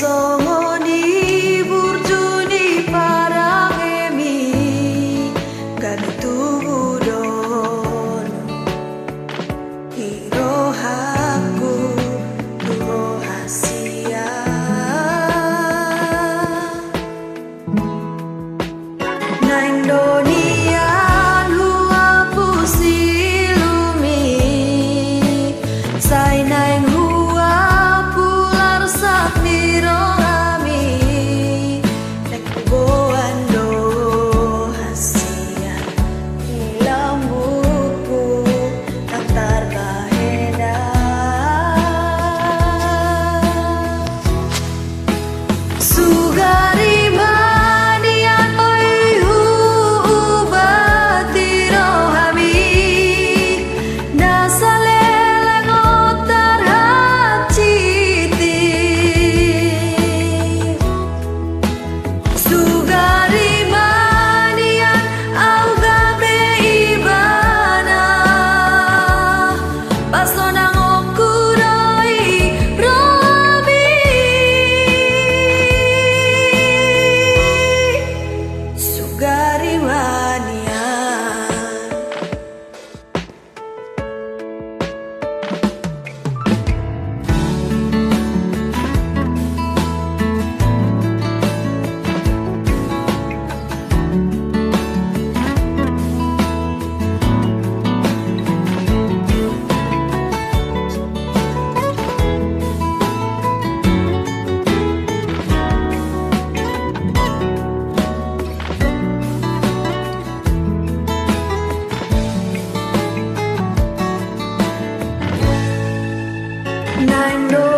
songoni burjuni parangemi gantu budon irohaku rahasia na Indonesia lua pusilumi sai naing hua pular sapiro ami nek boando hasia lambuku tatar baheda sugari manian oi ubati rohami nasaleleng otar haciti sugari manian au gabe ibana pasonang okuroi robi sugari manian na Indonesia